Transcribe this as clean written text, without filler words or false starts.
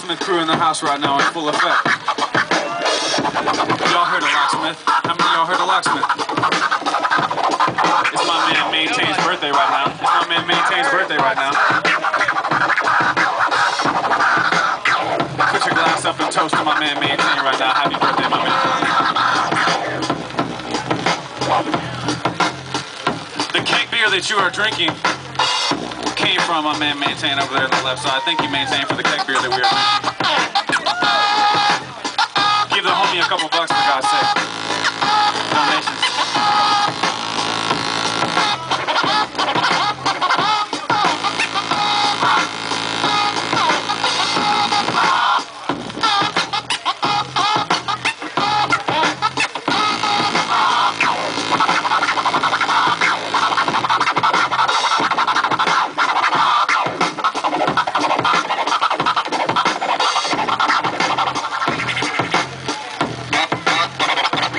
Locksmith crew in the house right now in full effect. Y'all heard of Locksmith? How many of y'all heard of Locksmith? It's my man Maintain's birthday right now. It's my man Maintain's birthday right now. Put your glass up and toast to my man Maintain right now. Happy birthday, my man. The keg beer that you are drinking came from my man Maintain over there on the left side. Thank you, Maintain, for the keg beer that we are drinking. Give the homie a couple bucks, for God's sake.